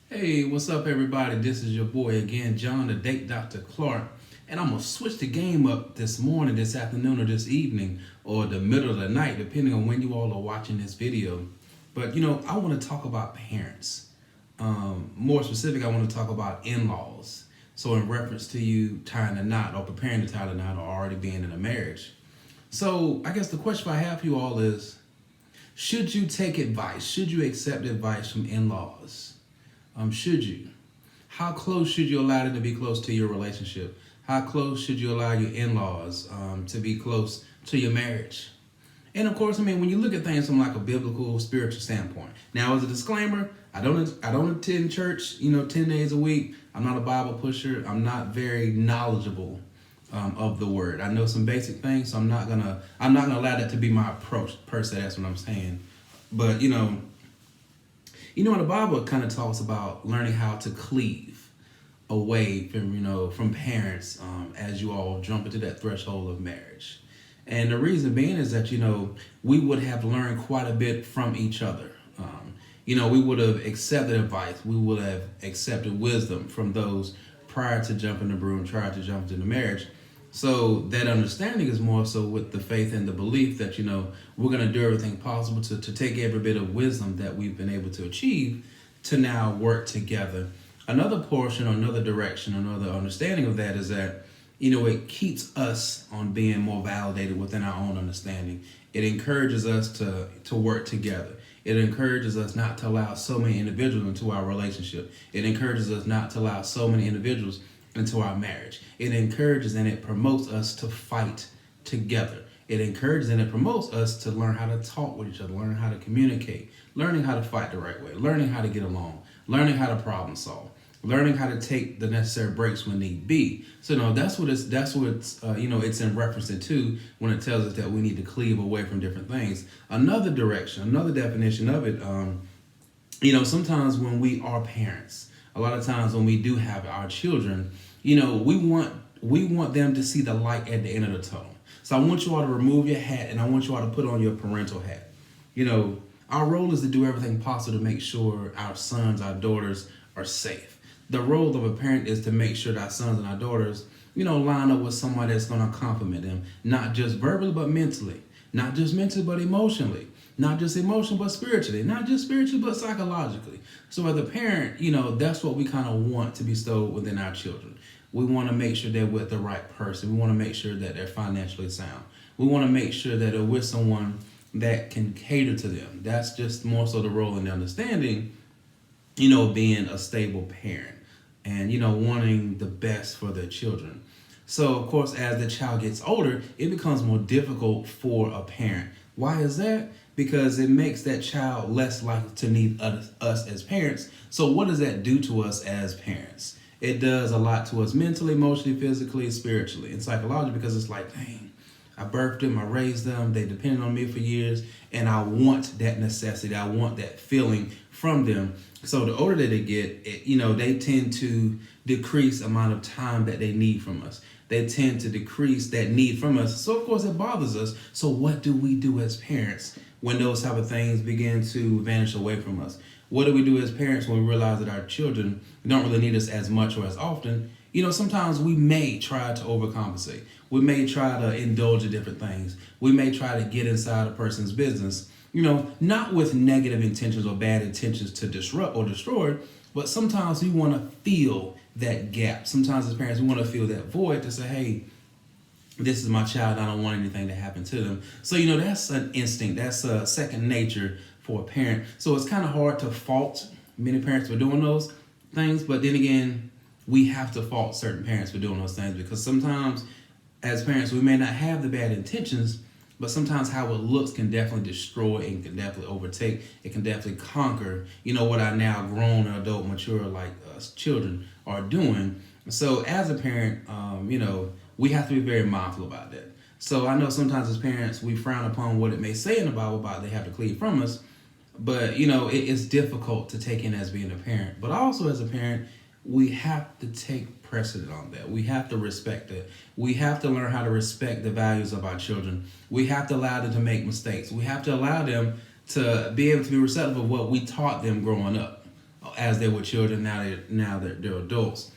Hey, what's up, everybody? This is your boy again, John, the Date Dr. Clark. And I'm going to switch the game up this morning, this afternoon, or this evening, or the middle of the night, depending on when you all are watching this video. But, I want to talk about parents. More specific, I want to talk about in laws. So, in reference to you tying a knot, or preparing to tie the knot, or already being in a marriage. So, I guess the question I have for you all is, should you take advice? Should you accept advice from in laws? Should you? How close should you allow them to be close to your relationship? How close should you allow your in-laws to be close to your marriage? And of course, when you look at things from like a biblical, spiritual standpoint. Now, as a disclaimer, I don't attend church, 10 days a week. I'm not a Bible pusher. I'm not very knowledgeable of the word. I know some basic things, so I'm not gonna allow that to be my approach per se. That's what I'm saying. But the Bible kind of talks about learning how to cleave away from parents as you all jump into that threshold of marriage. And the reason being is that, we would have learned quite a bit from each other. We would have accepted advice. We would have accepted wisdom from those prior to jumping the broom, prior to jumping into marriage. So that understanding is more so with the faith and the belief that, we're going to do everything possible to take every bit of wisdom that we've been able to achieve to now work together. Another portion or another direction, another understanding of that is that, it keeps us on being more validated within our own understanding. It encourages us to work together. It encourages us not to allow so many individuals into our relationship. It encourages us not to allow so many individuals into our marriage. It encourages and it promotes us to fight together. It encourages and it promotes us to learn how to talk with each other, learn how to communicate, learning how to fight the right way, learning how to get along, learning how to problem solve, learning how to take the necessary breaks when need be. So that's what it's it's in reference to when it tells us that we need to cleave away from different things. Another direction, another definition of it, sometimes when we are parents, a lot of times when we do have our children, we want them to see the light at the end of the tunnel. So I want you all to remove your hat and I want you all to put on your parental hat. Our role is to do everything possible to make sure our sons, our daughters are safe. The role of a parent is to make sure that our sons and our daughters, line up with somebody that's going to compliment them, not just verbally, but mentally. Not just mentally, but emotionally. Not just emotionally, but spiritually. Not just spiritually, but psychologically. So as a parent, that's what we kind of want to bestow within our children. We want to make sure they're with the right person. We want to make sure that they're financially sound. We want to make sure that they're with someone that can cater to them. That's just more so the role and the understanding, being a stable parent and, wanting the best for their children. So, of course, as the child gets older, it becomes more difficult for a parent. Why is that? Because it makes that child less likely to need us as parents. So what does that do to us as parents? It does a lot to us mentally, emotionally, physically, spiritually, and psychologically, because it's like, dang, I birthed them, I raised them, they depended on me for years, and I want that necessity, I want that feeling from them. So the older that they get, they tend to decrease the amount of time that they need from us. They tend to decrease that need from us. So of course it bothers us. So what do we do as parents when those type of things begin to vanish away from us? What do we do as parents when we realize that our children don't really need us as much or as often? Sometimes we may try to overcompensate. We may try to indulge in different things. We may try to get inside a person's business, not with negative intentions or bad intentions to disrupt or destroy, but sometimes we want to fill that gap. Sometimes as parents, we want to fill that void to say, hey, this is my child. I don't want anything to happen to them. So, that's an instinct. That's a second nature for a parent. So it's kind of hard to fault many parents for doing those things. But then again, we have to fault certain parents for doing those things because sometimes as parents, we may not have the bad intentions, but sometimes how it looks can definitely destroy and can definitely overtake. It can definitely conquer, what our now grown, adult, mature, like us children are doing. So as a parent, we have to be very mindful about that. So I know sometimes as parents, we frown upon what it may say in the Bible about they have to cleave from us. But, it's difficult to take in as being a parent. But also as a parent, we have to take precedent on that. We have to respect it. We have to learn how to respect the values of our children. We have to allow them to make mistakes. We have to allow them to be able to be receptive of what we taught them growing up. as they were children. Now they're adults.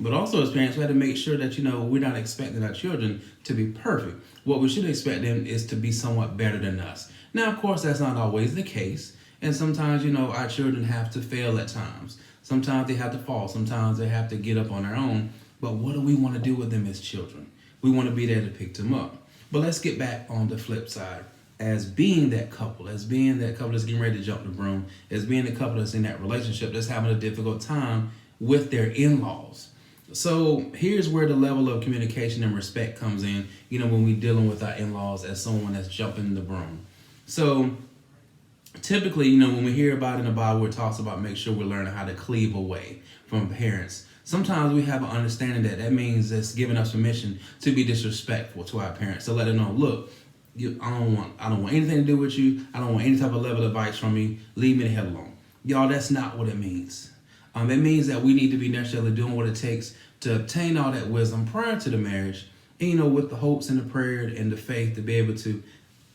But also as parents, we have to make sure that, we're not expecting our children to be perfect. What we should expect them is to be somewhat better than us. Now, of course, that's not always the case. And sometimes, our children have to fail at times. Sometimes they have to fall. Sometimes they have to get up on their own. But what do we want to do with them as children? We want to be there to pick them up. But let's get back on the flip side. As being that couple that's getting ready to jump the broom, as being the couple that's in that relationship that's having a difficult time with their in-laws. So here's where the level of communication and respect comes in, when we're dealing with our in-laws as someone that's jumping the broom. So typically, when we hear about in the Bible, it talks about make sure we're learning how to cleave away from parents. Sometimes we have an understanding that means it's giving us permission to be disrespectful to our parents, to let them know, look, I don't want anything to do with you. I don't want any type of level of advice from you. Leave me the hell alone. Y'all, that's not what it means. It means that we need to be necessarily doing what it takes to obtain all that wisdom prior to the marriage, and, with the hopes and the prayer and the faith to be able to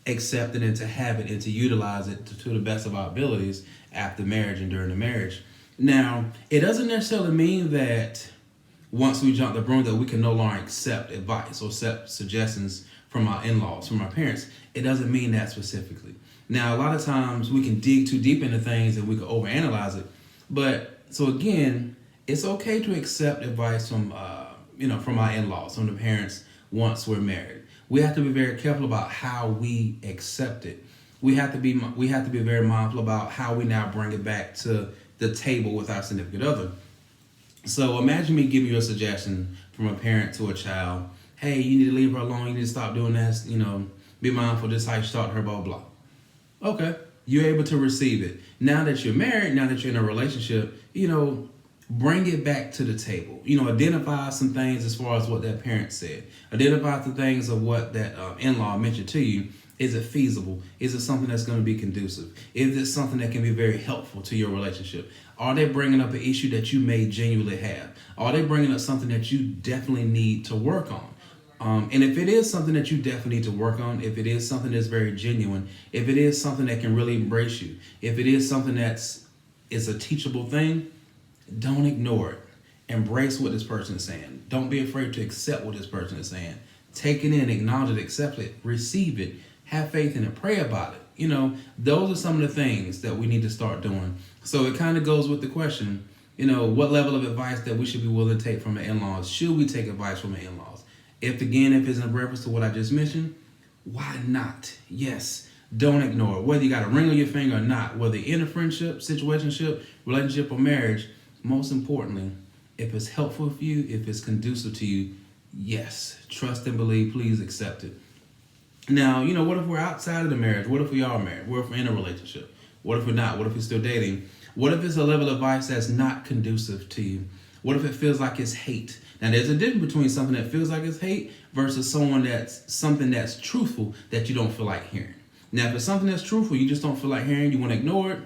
accept it and to have it and to utilize it to the best of our abilities after marriage and during the marriage. Now, it doesn't necessarily mean that once we jump the broom that we can no longer accept advice or accept suggestions from our in-laws, from our parents. It doesn't mean that specifically. Now, a lot of times we can dig too deep into things and we can overanalyze it. But so again, it's okay to accept advice from from our in-laws, from the parents once we're married. We have to be very careful about how we accept it. We have to be very mindful about how we now bring it back to the table with our significant other. So imagine me giving you a suggestion from a parent to a child. Hey, you need to leave her alone. You need to stop doing this. Be mindful. This is how you start her, blah, blah. Okay. You're able to receive it. Now that you're married, now that you're in a relationship, bring it back to the table. Identify some things as far as what that parent said. Identify the things of what that in-law mentioned to you. Is it feasible? Is it something that's going to be conducive? Is it something that can be very helpful to your relationship? Are they bringing up an issue that you may genuinely have? Are they bringing up something that you definitely need to work on? And if it is something that you definitely need to work on, if it is something that's very genuine, if it is something that can really embrace you, if it is something is a teachable thing, don't ignore it. Embrace what this person is saying. Don't be afraid to accept what this person is saying. Take it in, acknowledge it, accept it, receive it, have faith in it, pray about it. Those are some of the things that we need to start doing. So it kind of goes with the question, what level of advice that we should be willing to take from the in-laws? Should we take advice from the in-laws? If it's in reference to what I just mentioned, why not? Yes, don't ignore it. Whether you got a ring on your finger or not, whether you're in a friendship, situationship, relationship, or marriage, most importantly, if it's helpful for you, if it's conducive to you, yes, trust and believe, please accept it. Now, what if we're outside of the marriage? What if we are married? What if we're in a relationship? What if we're not? What if we're still dating? What if it's a level of advice that's not conducive to you? What if it feels like it's hate? Now, there's a difference between something that feels like it's hate versus something that's truthful that you don't feel like hearing. Now, if it's something that's truthful, you just don't feel like hearing, you want to ignore it,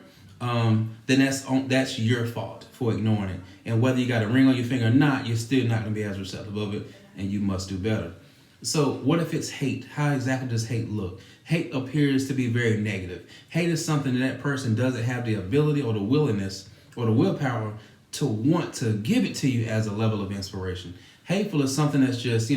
then that's your fault for ignoring it. And whether you got a ring on your finger or not, you're still not going to be as receptive of it, and you must do better. So what if it's hate? How exactly does hate look? Hate appears to be very negative. Hate is something that person doesn't have the ability or the willingness or the willpower to want to give it to you as a level of inspiration. Hateful is something that's just,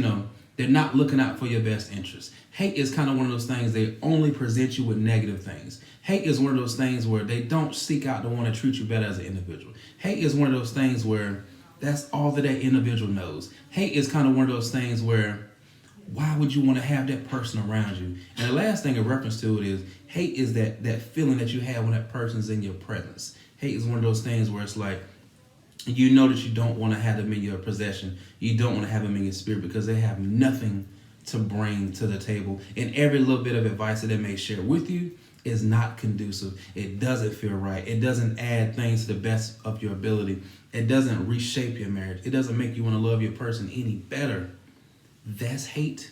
they're not looking out for your best interest. Hate is kind of one of those things, they only present you with negative things. Hate is one of those things where they don't seek out to want to treat you better as an individual. Hate is one of those things where that's all that individual knows. Hate is kind of one of those things where why would you want to have that person around you? And the last thing in reference to it is hate is that feeling that you have when that person's in your presence. Hate is one of those things where it's like, that you don't want to have them in your possession. You don't want to have them in your spirit because they have nothing to bring to the table. And every little bit of advice that they may share with you is not conducive. It doesn't feel right. It doesn't add things to the best of your ability. It doesn't reshape your marriage. It doesn't make you want to love your person any better. That's hate.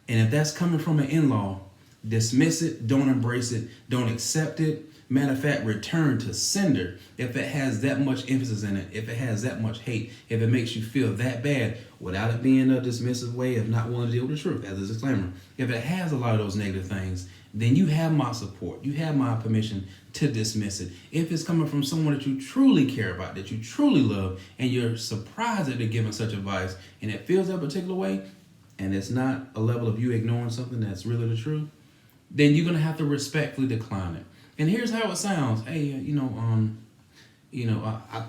And if that's coming from an in-law, dismiss it. Don't embrace it. Don't accept it. Matter of fact, return to sender. If it has that much emphasis in it, if it has that much hate, if it makes you feel that bad, without it being a dismissive way of not wanting to deal with the truth, as a disclaimer, if it has a lot of those negative things, then you have my support. You have my permission to dismiss it. If it's coming from someone that you truly care about, that you truly love, and you're surprised that they're giving such advice, and it feels that particular way, and it's not a level of you ignoring something that's really the truth, then you're gonna have to respectfully decline it. And here's how it sounds. Hey, I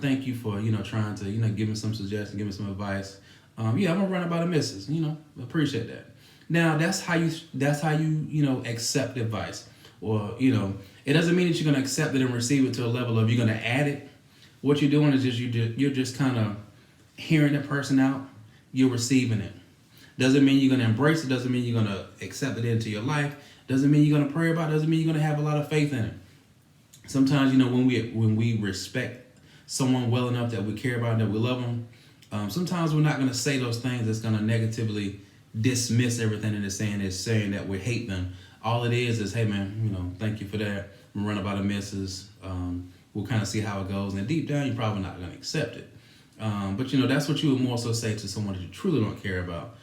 thank you for, trying to, give me some suggestions, give me some advice. I'm gonna run it by the missus. Appreciate that. Now that's how you accept advice, or it doesn't mean that you're gonna accept it and receive it to a level of you're gonna add it. What you're doing is you're just kind of hearing that person out. You're receiving it. Doesn't mean you're gonna embrace it. Doesn't mean you're gonna accept it into your life. Doesn't mean you're gonna pray about it. Doesn't mean you're gonna have a lot of faith in it. Sometimes when we respect someone well enough that we care about them, that we love them, sometimes we're not gonna say those things that's gonna negatively dismiss everything that they're saying that we hate them. All it is, hey man, thank you for that. I'm gonna run about the missus. We'll kind of see how it goes. And deep down, you're probably not gonna accept it. But that's what you would more so say to someone that you truly don't care about.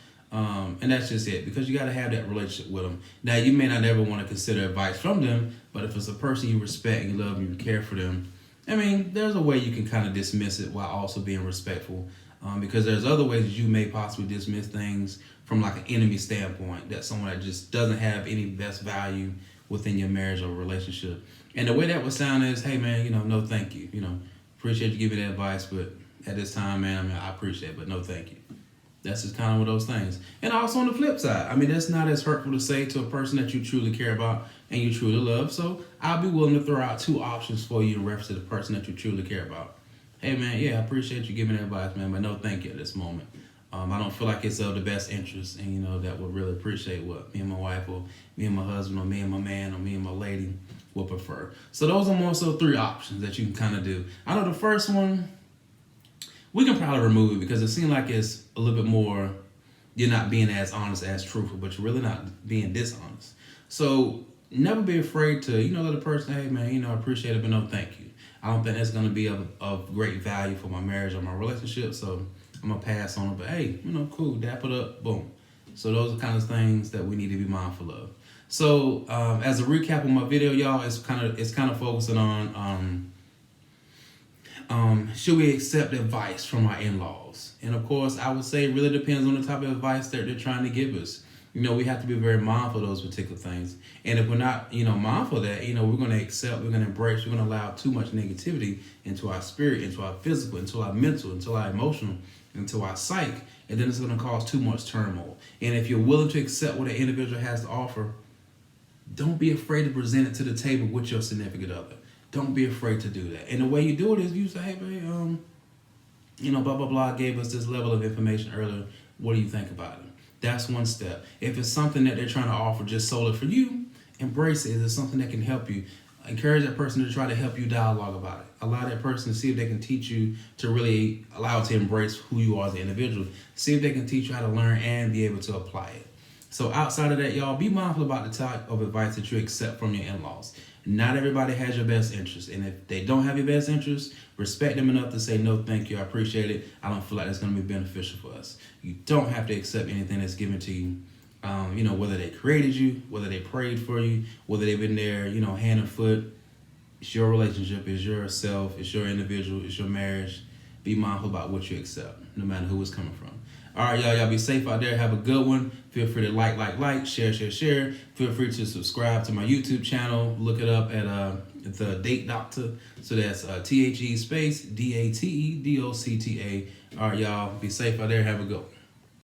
And that's just it, because you got to have that relationship with them. Now, you may not ever want to consider advice from them, but if it's a person you respect and you love and you care for them, there's a way you can kind of dismiss it while also being respectful. Because there's other ways that you may possibly dismiss things from like an enemy standpoint, that someone that just doesn't have any best value within your marriage or relationship. And the way that would sound is, hey man, no thank you. Appreciate you giving that advice, but at this time, man, I appreciate it, but no thank you. That's just kind of one of those things. And also on the flip side, that's not as hurtful to say to a person that you truly care about and you truly love. So I'll be willing to throw out two options for you in reference to the person that you truly care about. Hey man, yeah, I appreciate you giving that advice, man, but no thank you at this moment. I don't feel like it's of the best interest, and that would really appreciate what me and my wife, or me and my husband, or me and my man, or me and my lady would prefer. So those are more so three options that you can kind of do. I know the first one, we can probably remove it because it seems like it's a little bit more, you're not being as honest, as truthful, but you're really not being dishonest. So never be afraid to, let a person, hey man, I appreciate it, but no thank you. I don't think that's going to be of great value for my marriage or my relationship, so I'm going to pass on it. But hey, cool, dap it up, boom. So those are kind of things that we need to be mindful of. So as a recap of my video, y'all, it's kind of focusing on should we accept advice from our in-laws? And of course, I would say it really depends on the type of advice that they're trying to give us. We have to be very mindful of those particular things. And if we're not, mindful of that, we're going to accept, we're going to embrace, we're going to allow too much negativity into our spirit, into our physical, into our mental, into our emotional, into our psyche, and then it's going to cause too much turmoil. And if you're willing to accept what an individual has to offer, don't be afraid to present it to the table with your significant other. Don't be afraid to do that. And the way you do it is you say, hey, babe, blah, blah, blah, gave us this level of information earlier. What do you think about it? That's one step. If it's something that they're trying to offer just solely for you, embrace it. If it's something that can help you, encourage that person to try to help you dialogue about it. Allow that person to see if they can teach you to really allow it to embrace who you are as an individual. See if they can teach you how to learn and be able to apply it. So outside of that, y'all, be mindful about the type of advice that you accept from your in-laws. Not everybody has your best interest. And if they don't have your best interest, respect them enough to say, no, thank you, I appreciate it. I don't feel like that's going to be beneficial for us. You don't have to accept anything that's given to you. Whether they created you, whether they prayed for you, whether they've been there, hand and foot. It's your relationship, it's yourself, it's your individual, it's your marriage. Be mindful about what you accept, no matter who it's coming from. All right, y'all be safe out there. Have a good one. Feel free to like, share. Feel free to subscribe to my YouTube channel. Look it up at the Date Doctor. So that's THE space DATEDOCTA. All right, y'all, be safe out there. Have a good one.